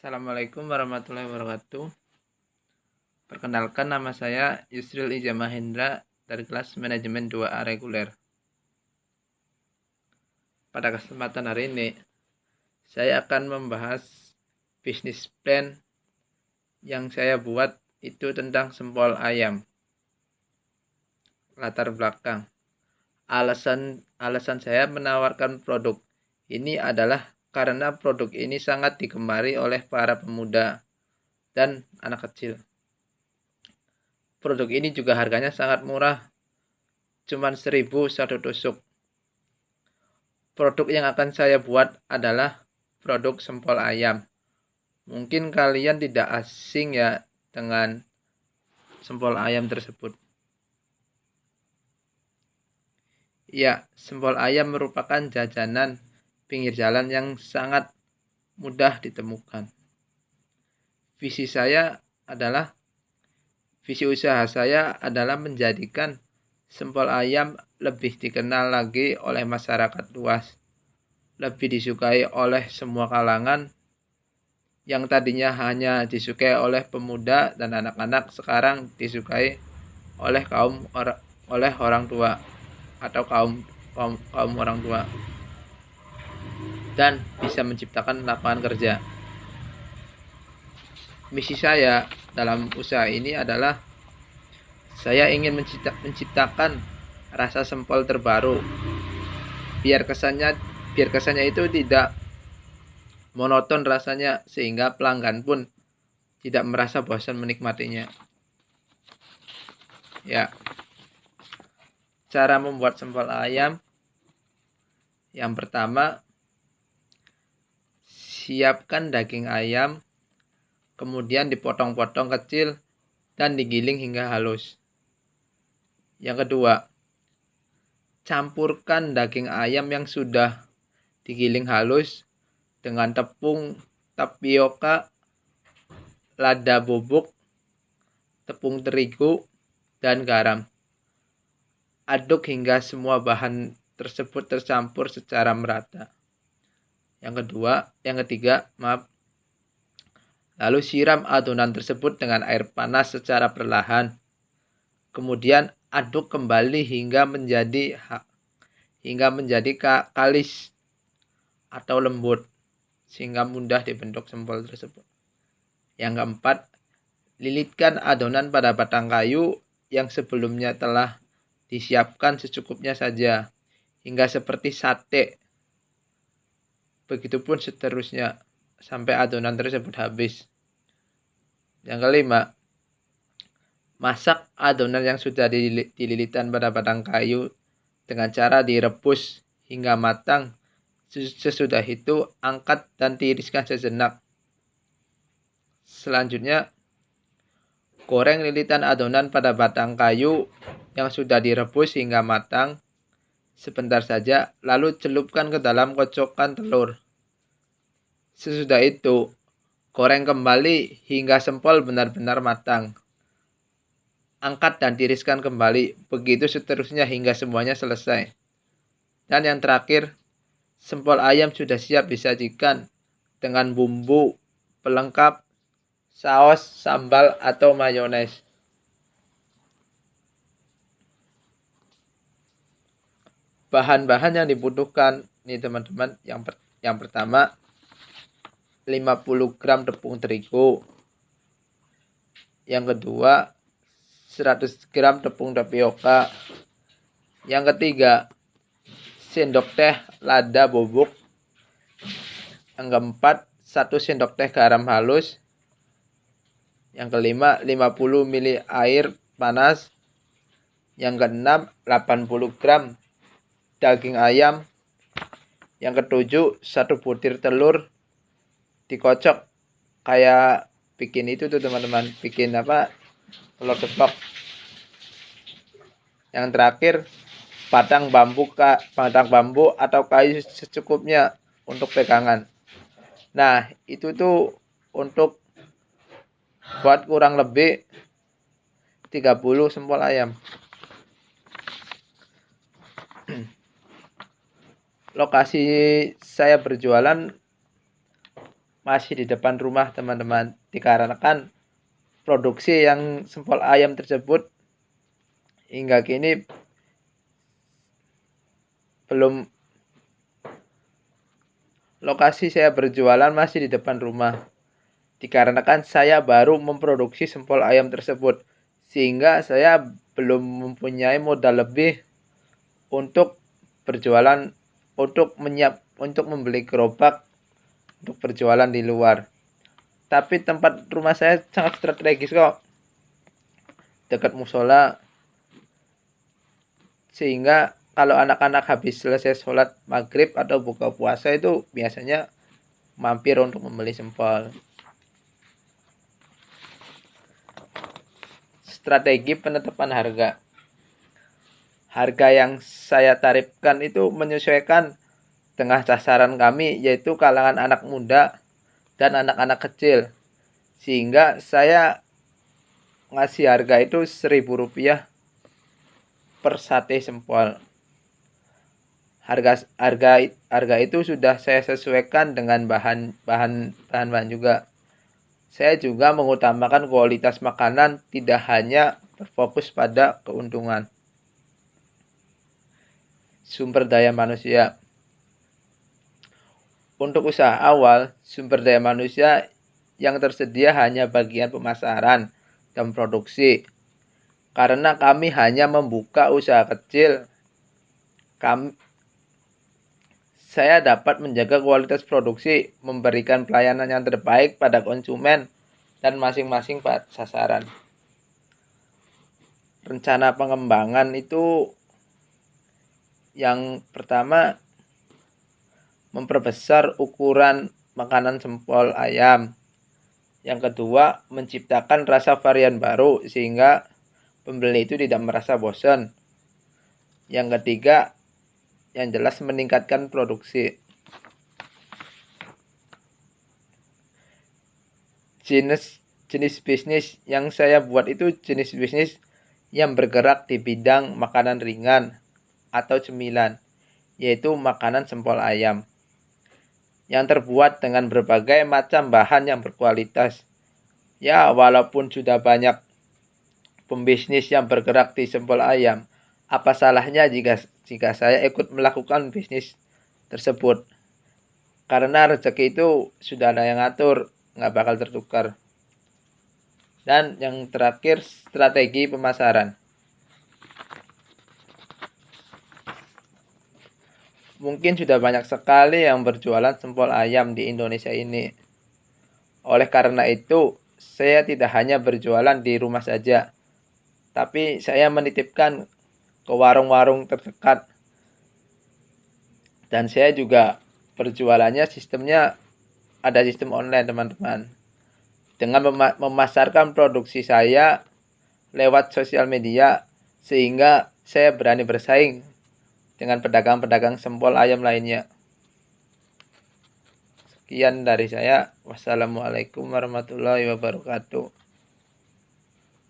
Assalamualaikum warahmatullahi wabarakatuh. Perkenalkan, nama saya Yusril Ija Mahendra dari kelas Manajemen 2A Reguler. Pada kesempatan hari ini, saya akan membahas bisnis plan yang saya buat itu tentang sempol ayam. Latar belakang. Alasan saya menawarkan produk ini adalah karena produk ini sangat digemari oleh para pemuda dan anak kecil. Produk ini juga harganya sangat murah, cuman 1.000 satu tusuk. Produk yang akan saya buat adalah produk sempol ayam. Mungkin kalian tidak asing ya dengan sempol ayam tersebut. Ya, sempol ayam merupakan jajanan pinggir jalan yang sangat mudah ditemukan. Visi usaha saya adalah menjadikan sempol ayam lebih dikenal lagi oleh masyarakat luas, lebih disukai oleh semua kalangan. Yang tadinya hanya disukai oleh pemuda dan anak-anak, sekarang disukai oleh orang tua atau kaum orang tua, dan bisa menciptakan lapangan kerja. Misi saya dalam usaha ini adalah saya ingin menciptakan rasa sempol terbaru, biar kesannya itu tidak monoton rasanya, sehingga pelanggan pun tidak merasa bosan menikmatinya. Ya, cara membuat sempol ayam. Yang pertama, siapkan daging ayam, kemudian dipotong-potong kecil dan digiling hingga halus. Yang kedua, campurkan daging ayam yang sudah digiling halus dengan tepung tapioka, lada bubuk, tepung terigu, dan garam. Aduk hingga semua bahan tersebut tercampur secara merata. Yang ketiga, lalu siram adonan tersebut dengan air panas secara perlahan. Kemudian aduk kembali hingga menjadi kalis atau lembut, sehingga mudah dibentuk sempol tersebut. Yang keempat, lilitkan adonan pada batang kayu yang sebelumnya telah disiapkan secukupnya saja, hingga seperti sate. Begitupun seterusnya sampai adonan tersebut habis. Yang kelima, masak adonan yang sudah dililitkan pada batang kayu dengan cara direbus hingga matang. Sesudah itu angkat dan tiriskan sejenak. Selanjutnya, goreng lilitan adonan pada batang kayu yang sudah direbus hingga matang sebentar saja, lalu celupkan ke dalam kocokan telur. Sesudah itu, goreng kembali hingga sempol benar-benar matang. Angkat dan tiriskan kembali, begitu seterusnya hingga semuanya selesai. Dan yang terakhir, sempol ayam sudah siap disajikan dengan bumbu pelengkap, saus, sambal, atau mayones. Bahan-bahan yang dibutuhkan nih teman-teman, yang pertama 50 gram tepung terigu. Yang kedua 100 gram tepung tapioka. Yang ketiga sendok teh lada bubuk. Yang keempat 1 sendok teh garam halus. Yang kelima 50 ml air panas. Yang keenam 80 gram daging ayam. Yang ketujuh 1 butir telur dikocok kayak bikin itu tuh teman-teman, bikin telur ceplok. Yang terakhir batang bambu atau kayu secukupnya untuk pegangan. Nah, itu tuh untuk buat kurang lebih 30 sempol ayam. Lokasi saya berjualan masih di depan rumah teman-teman, dikarenakan produksi yang sempol ayam tersebut hingga kini belum, lokasi saya berjualan masih di depan rumah, dikarenakan saya baru memproduksi sempol ayam tersebut, sehingga saya belum mempunyai modal lebih untuk berjualan, untuk membeli gerobak untuk berjualan di luar. Tapi tempat rumah saya sangat strategis kok, dekat musola, sehingga kalau anak-anak habis selesai sholat maghrib atau buka puasa itu biasanya mampir untuk membeli sempol. Strategi penetapan harga. Harga yang saya tarifkan itu menyesuaikan dengan sasaran kami, yaitu kalangan anak muda dan anak-anak kecil. Sehingga saya ngasih harga itu Rp1.000 per sate sempol. Harga itu sudah saya sesuaikan dengan bahan juga. Saya juga mengutamakan kualitas makanan, tidak hanya berfokus pada keuntungan. Sumber daya manusia. Untuk usaha awal, sumber daya manusia yang tersedia hanya bagian pemasaran dan produksi. Karena kami hanya membuka usaha kecil, saya dapat menjaga kualitas produksi, memberikan pelayanan yang terbaik pada konsumen dan masing-masing sasaran. Rencana pengembangan itu yang pertama, memperbesar ukuran makanan sempol ayam. Yang kedua, menciptakan rasa varian baru sehingga pembeli itu tidak merasa bosan. Yang ketiga, yang jelas meningkatkan produksi. Jenis bisnis yang saya buat itu jenis bisnis yang bergerak di bidang makanan ringan atau cemilan, yaitu makanan sempol ayam yang terbuat dengan berbagai macam bahan yang berkualitas. Ya, walaupun sudah banyak pembisnis yang bergerak di sempol ayam, apa salahnya jika saya ikut melakukan bisnis tersebut? Karena rezeki itu sudah ada yang ngatur, nggak bakal tertukar. Dan yang terakhir, strategi pemasaran. Mungkin sudah banyak sekali yang berjualan sempol ayam di Indonesia ini. Oleh karena itu, saya tidak hanya berjualan di rumah saja, tapi saya menitipkan ke warung-warung terdekat. Dan saya juga berjualannya sistemnya ada sistem online, teman-teman. Dengan memasarkan produksi saya lewat sosial media, sehingga saya berani bersaing dengan pedagang-pedagang sempol ayam lainnya. Sekian dari saya. Wassalamualaikum warahmatullahi wabarakatuh.